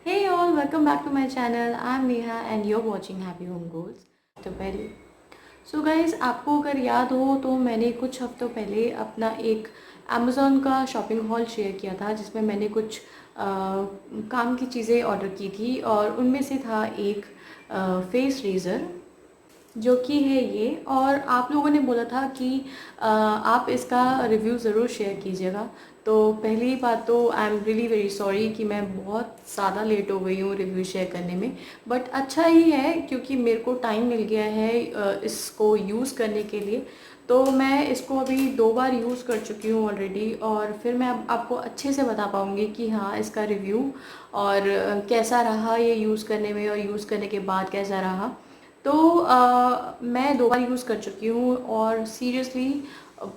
Hey all, welcome back to my channel. I'm Neha and you're watching Happy Home Goals. तो पहले so guys, आपको अगर याद हो तो मैंने कुछ हफ्तों पहले अपना एक अमेज़ॉन का शॉपिंग हॉल शेयर किया था जिसमें मैंने कुछ काम की चीज़ें ऑर्डर की थी और उनमें से था एक फेस रेज़र जो कि है ये। और आप लोगों ने बोला था कि आप इसका रिव्यू ज़रूर शेयर कीजिएगा। तो पहली बात तो I am really very sorry कि मैं बहुत ज़्यादा लेट हो गई हूँ रिव्यू शेयर करने में, बट अच्छा ही है क्योंकि मेरे को टाइम मिल गया है इसको यूज़ करने के लिए। तो मैं इसको अभी 2 बार यूज़ कर चुकी हूँ ऑलरेडी और फिर मैं अब आपको अच्छे से बता पाऊँगी कि हाँ, इसका रिव्यू और कैसा रहा ये यूज़ करने में और यूज़ करने के बाद कैसा रहा। तो मैं 2 बार यूज़ कर चुकी हूँ और सीरियसली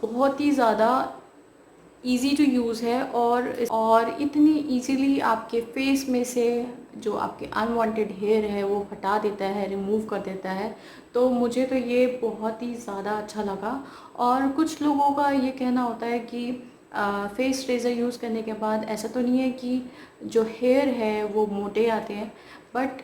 बहुत ही ज़्यादा ईज़ी टू यूज़ है और इतनी ईज़िली आपके फेस में से जो आपके अनवांटेड हेयर है वो हटा देता है, रिमूव कर देता है। तो मुझे तो ये बहुत ही ज़्यादा अच्छा लगा। और कुछ लोगों का ये कहना होता है कि फेस रेज़र यूज़ करने के बाद ऐसा तो नहीं है कि जो हेयर है वो मोटे आते हैं, बट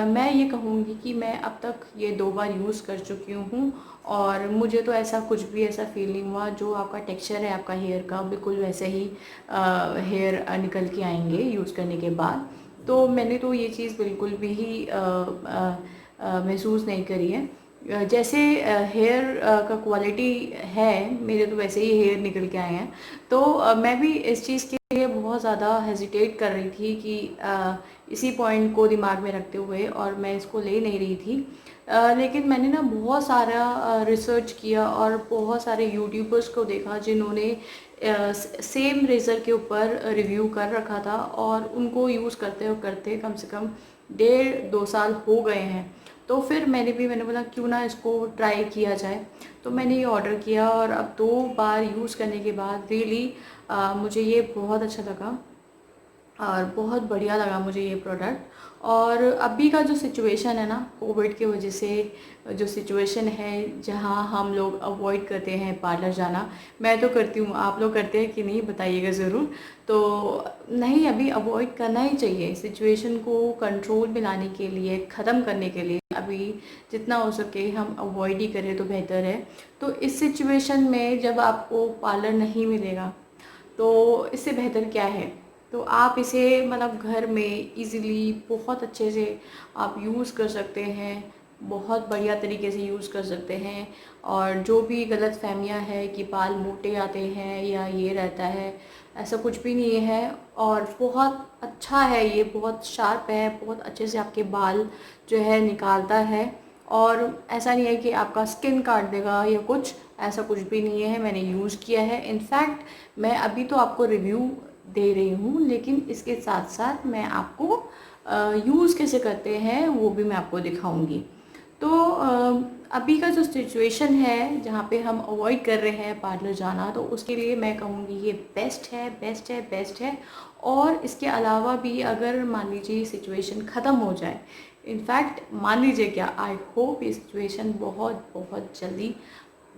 मैं ये कहूँगी कि मैं अब तक ये 2 बार यूज़ कर चुकी हूँ और मुझे तो ऐसा कुछ भी ऐसा फील नहीं हुआ। जो आपका टेक्सचर है आपका हेयर का बिल्कुल वैसे ही हेयर निकल के आएंगे यूज़ करने के बाद। तो मैंने तो ये चीज़ बिल्कुल भी ही महसूस नहीं करी है। जैसे हेयर का क्वालिटी है मेरे, तो वैसे ही हेयर निकल के आए हैं। तो मैं भी इस चीज़ के लिए बहुत ज़्यादा हेजिटेट कर रही थी कि इसी पॉइंट को दिमाग में रखते हुए और मैं इसको ले नहीं रही थी। लेकिन मैंने ना बहुत सारा रिसर्च किया और बहुत सारे यूट्यूबर्स को देखा जिन्होंने सेम रेज़र के ऊपर रिव्यू कर रखा था और उनको यूज़ करते करते कम से कम 1.5-2 साल हो गए हैं। तो फिर मैंने बोला क्यों ना इसको ट्राई किया जाए। तो मैंने ये ऑर्डर किया और अब 2 बार यूज़ करने के बाद रियली मुझे ये बहुत अच्छा लगा और बहुत बढ़िया लगा मुझे ये प्रोडक्ट। और अभी का जो सिचुएशन है ना, कोविड की वजह से जो सिचुएशन है जहाँ हम लोग अवॉइड करते हैं पार्लर जाना, मैं तो करती हूँ, आप लोग करते हैं कि नहीं बताइएगा ज़रूर। तो नहीं, अभी अवॉइड करना ही चाहिए। सिचुएशन को कंट्रोल में लाने के लिए, ख़त्म करने के लिए अभी जितना हो सके हम अवॉइड ही करें तो बेहतर है। तो इस सिचुएशन में जब आपको पार्लर नहीं मिलेगा तो इससे बेहतर क्या है। तो आप इसे मतलब घर में इजीली बहुत अच्छे से आप यूज़ कर सकते हैं, बहुत बढ़िया तरीके से यूज़ कर सकते हैं। और जो भी गलत फहमियाँ है कि बाल मोटे आते हैं या ये रहता है, ऐसा कुछ भी नहीं है। और बहुत अच्छा है ये, बहुत शार्प है, बहुत अच्छे से आपके बाल जो है निकालता है। और ऐसा नहीं है कि आपका स्किन काट देगा या कुछ, ऐसा कुछ भी नहीं है। मैंने यूज़ किया है, इनफैक्ट मैं अभी तो आपको रिव्यू दे रही हूँ, लेकिन इसके साथ साथ मैं आपको यूज़ कैसे करते हैं वो भी मैं आपको दिखाऊंगी। तो अभी का जो सिचुएशन है जहाँ पे हम अवॉइड कर रहे हैं पार्लर जाना, तो उसके लिए मैं कहूँगी ये बेस्ट है, बेस्ट है, बेस्ट है। और इसके अलावा भी अगर मान लीजिए सिचुएशन ख़त्म हो जाए, इनफैक्ट मान लीजिए क्या, आई होप ये सिचुएशन बहुत बहुत जल्दी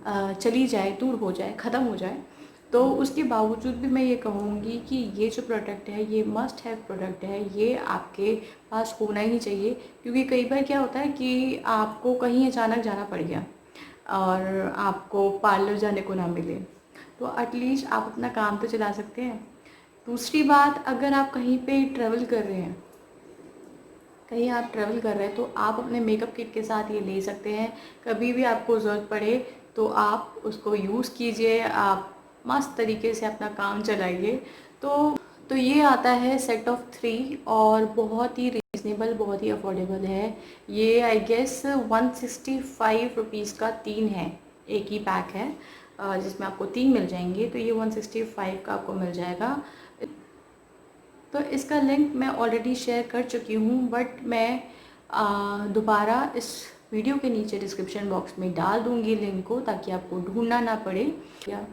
चली जाए, दूर हो जाए, ख़त्म हो जाए, तो उसके बावजूद भी मैं ये कहूँगी कि ये जो प्रोडक्ट है ये मस्ट हैव प्रोडक्ट है, ये आपके पास होना ही चाहिए। क्योंकि कई बार क्या होता है कि आपको कहीं अचानक जाना पड़ गया और आपको पार्लर जाने को ना मिले, तो एटलीस्ट आप अपना काम तो चला सकते हैं। दूसरी बात, अगर आप कहीं पे ट्रैवल कर रहे हैं, कहीं आप ट्रैवल कर रहे हैं तो आप अपने मेकअप किट के साथ ये ले सकते हैं। कभी भी आपको ज़रूरत पड़े तो आप उसको यूज़ कीजिए, आप मस्त तरीके से अपना काम चलाइए। तो तो ये आता है सेट ऑफ 3 और बहुत ही रीज़नेबल, बहुत ही अफोर्डेबल है। ये आई गेस 165 रुपीज़ का 3 है, एक ही पैक है जिसमें आपको 3 मिल जाएंगे। तो ये 165 का आपको मिल जाएगा। तो इसका लिंक मैं ऑलरेडी शेयर कर चुकी हूँ, बट मैं दोबारा इस वीडियो के नीचे डिस्क्रिप्शन बॉक्स में डाल दूँगी लिंक को, ताकि आपको ढूंढना ना पड़े। या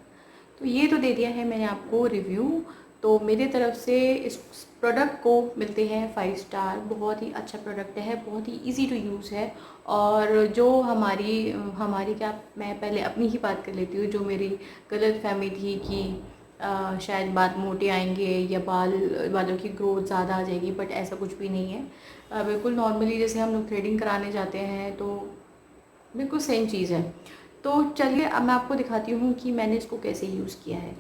तो ये तो दे दिया है मैंने आपको रिव्यू। तो मेरे तरफ से इस प्रोडक्ट को मिलते हैं 5 स्टार। बहुत ही अच्छा प्रोडक्ट है, बहुत ही इजी टू यूज़ है। और जो हमारी क्या, मैं पहले अपनी ही बात कर लेती हूँ। जो मेरी गलत फहमी थी कि शायद बाल मोटे आएंगे या बालों की ग्रोथ ज़्यादा आ जाएगी, बट ऐसा कुछ भी नहीं है। बिल्कुल नॉर्मली जैसे हम लोग थ्रेडिंग कराने जाते हैं तो बिल्कुल सेम चीज़ है। तो चलिए अब मैं आपको दिखाती हूँ कि मैंने इसको कैसे यूज़ किया है।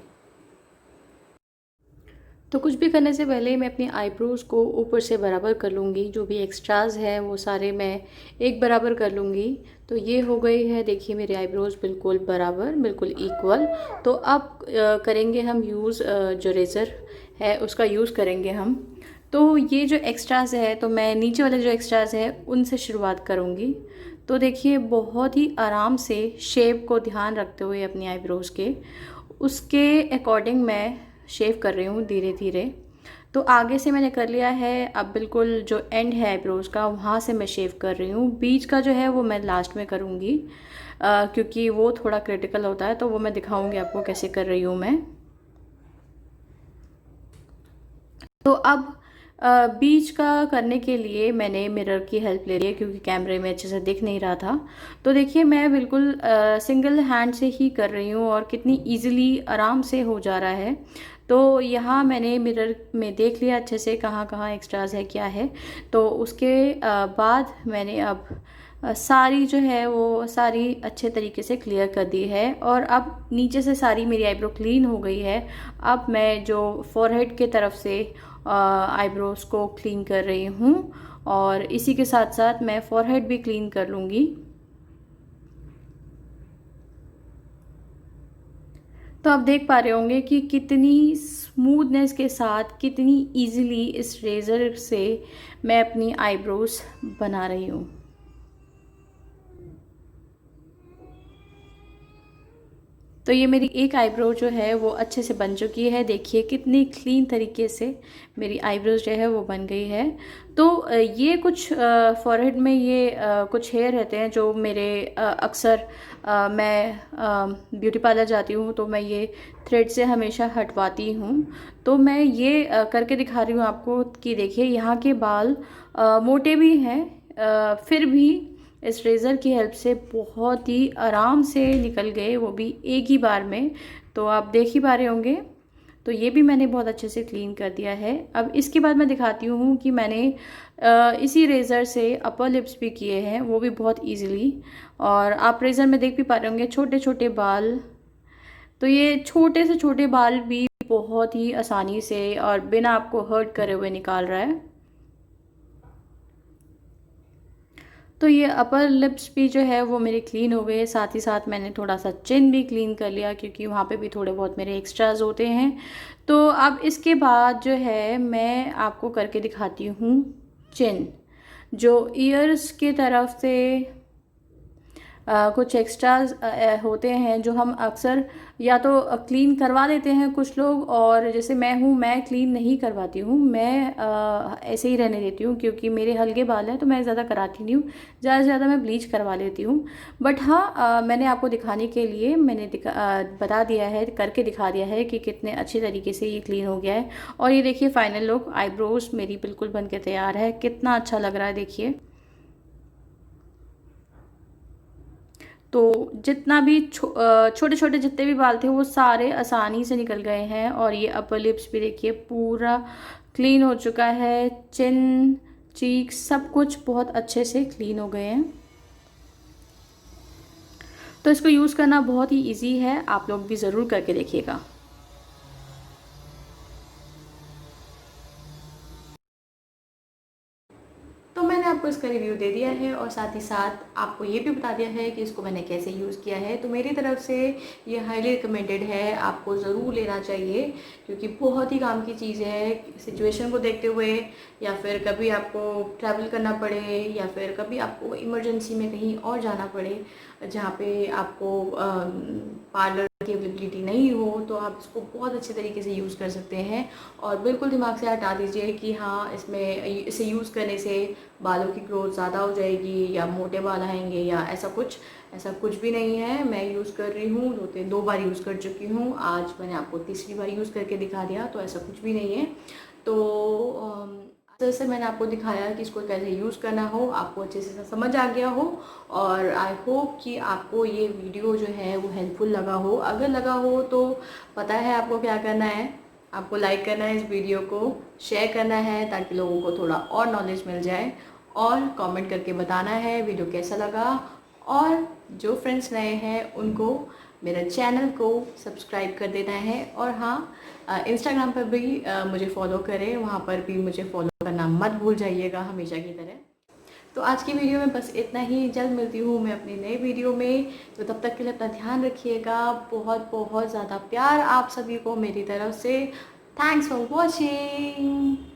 तो कुछ भी करने से पहले मैं अपनी आईब्रोज़ को ऊपर से बराबर कर लूँगी। जो भी एक्स्ट्राज़ है वो सारे मैं एक बराबर कर लूँगी। तो ये हो गई है, देखिए मेरे आईब्रोज़ बिल्कुल बराबर, बिल्कुल इक्वल। तो अब करेंगे हम यूज़ जो रेज़र है उसका यूज़ करेंगे हम। तो ये जो एक्स्ट्राज़ है, तो मैं नीचे वाले जो एक्स्ट्राज़ है उनसे शुरुआत करूँगी। तो देखिए बहुत ही आराम से शेप को ध्यान रखते हुए अपनी आईब्रोज़ के उसके अकॉर्डिंग मैं शेव कर रही हूँ धीरे धीरे। तो आगे से मैंने कर लिया है, अब बिल्कुल जो एंड है आईब्रोज़ का वहाँ से मैं शेव कर रही हूँ। बीच का जो है वो मैं लास्ट में करूँगी क्योंकि वो थोड़ा क्रिटिकल होता है, तो वो मैं दिखाऊँगी आपको कैसे कर रही हूँ मैं। तो अब बीच का करने के लिए मैंने मिरर की हेल्प ले ली है क्योंकि कैमरे में अच्छे से दिख नहीं रहा था। तो देखिए मैं बिल्कुल सिंगल हैंड से ही कर रही हूँ और कितनी इजीली आराम से हो जा रहा है। तो यहाँ मैंने मिरर में देख लिया अच्छे से कहाँ कहाँ एक्स्ट्राज है क्या है। तो उसके बाद मैंने अब सारी जो है वो सारी अच्छे तरीके से क्लियर कर दी है और अब नीचे से सारी मेरी आईब्रो क्लीन हो गई है। अब मैं जो फॉरहेड के तरफ से आईब्रोज़ को क्लीन कर रही हूँ और इसी के साथ साथ मैं फॉरहेड भी क्लीन कर लूँगी। तो आप देख पा रहे होंगे कि कितनी स्मूथनेस के साथ कितनी इजीली इस रेज़र से मैं अपनी आईब्रोज़ बना रही हूँ। तो ये मेरी एक आईब्रो जो है वो अच्छे से बन चुकी है। देखिए कितनी क्लीन तरीके से मेरी आईब्रोज जो है वो बन गई है। तो ये कुछ फॉरहेड में ये कुछ हेयर रहते हैं जो मेरे अक्सर मैं ब्यूटी पार्लर जाती हूँ तो मैं ये थ्रेड से हमेशा हटवाती हूँ। तो मैं ये करके दिखा रही हूँ आपको कि देखिए यहाँ के बाल मोटे भी हैं फिर भी इस रेज़र की हेल्प से बहुत ही आराम से निकल गए, वो भी एक ही बार में। तो आप देख ही पा रहे होंगे। तो ये भी मैंने बहुत अच्छे से क्लीन कर दिया है। अब इसके बाद मैं दिखाती हूँ कि मैंने इसी रेज़र से अपर लिप्स भी किए हैं, वो भी बहुत इजीली। और आप रेज़र में देख भी पा रहे होंगे छोटे छोटे बाल। तो ये छोटे से छोटे बाल भी बहुत ही आसानी से और बिना आपको हर्ट करे हुए निकाल रहा है। तो ये अपर लिप्स भी जो है वो मेरे क्लीन हो गए। साथ ही साथ मैंने थोड़ा सा चिन भी क्लीन कर लिया क्योंकि वहाँ पे भी थोड़े बहुत मेरे एक्स्ट्राज होते हैं। तो अब इसके बाद जो है मैं आपको करके दिखाती हूँ चिन। जो ईयर्स की तरफ से कुछ एक्स्ट्राज होते हैं जो हम अक्सर या तो क्लीन करवा देते हैं कुछ लोग, और जैसे मैं हूँ मैं क्लीन नहीं करवाती हूँ, मैं ऐसे ही रहने देती हूँ क्योंकि मेरे हल्के बाल हैं तो मैं ज़्यादा कराती नहीं हूँ। ज़्यादा से ज़्यादा मैं ब्लीच करवा लेती हूँ। बट हाँ मैंने आपको दिखाने के लिए मैंने बता दिया है, करके दिखा दिया है कि कितने अच्छे तरीके से ये क्लीन हो गया है। और ये देखिए फाइनल लुक, आईब्रोज मेरी बिल्कुल बन के तैयार है। कितना अच्छा लग रहा है देखिए। तो जितना भी छोटे छोटे जितने भी बाल थे वो सारे आसानी से निकल गए हैं। और ये अपर लिप्स भी देखिए पूरा क्लीन हो चुका है। चिन, चीक सब कुछ बहुत अच्छे से क्लीन हो गए हैं। तो इसको यूज़ करना बहुत ही इजी है, आप लोग भी ज़रूर करके देखिएगा। तो मैंने आपको इसका रिव्यू दे दिया है और साथ ही साथ आपको ये भी बता दिया है कि इसको मैंने कैसे यूज़ किया है। तो मेरी तरफ से ये हाईली रिकमेंडेड है, आपको ज़रूर लेना चाहिए क्योंकि बहुत ही काम की चीज़ है। सिचुएशन को देखते हुए या फिर कभी आपको ट्रैवल करना पड़े या फिर कभी आपको इमरजेंसी में कहीं और जाना पड़े जहाँ पे आपको पार्लर की अवेलेबिलिटी नहीं हो, तो आप इसको बहुत अच्छे तरीके से यूज़ कर सकते हैं। और बिल्कुल दिमाग से हटा दीजिए कि हाँ इसमें इसे यूज़ करने से बालों की ग्रोथ ज़्यादा हो जाएगी या मोटे बाल आएंगे या ऐसा कुछ भी नहीं है। मैं यूज़ कर रही हूँ, दो बार यूज़ कर चुकी हूँ, आज मैंने आपको तीसरी बार यूज़ करके दिखा दिया। तो ऐसा कुछ भी नहीं है। तो जैसे मैंने आपको दिखाया कि इसको कैसे यूज़ करना हो, आपको अच्छे से समझ आ गया हो और आई होप कि आपको ये वीडियो जो है वो हेल्पफुल लगा हो। अगर लगा हो तो पता है आपको क्या करना है, आपको लाइक करना है, इस वीडियो को शेयर करना है ताकि लोगों को थोड़ा और नॉलेज मिल जाए, और कमेंट करके बताना है वीडियो कैसा लगा। और जो फ्रेंड्स नए हैं उनको मेरा चैनल को सब्सक्राइब कर देना है। और हाँ, इंस्टाग्राम पर भी मुझे फॉलो करें, वहाँ पर भी मुझे फॉलो करना मत भूल जाइएगा हमेशा की तरह। तो आज की वीडियो में बस इतना ही। जल्द मिलती हूँ मैं अपनी नई वीडियो में, तो तब तक के लिए अपना ध्यान रखिएगा। बहुत बहुत ज़्यादा प्यार आप सभी को मेरी तरफ से। Thanks for watching.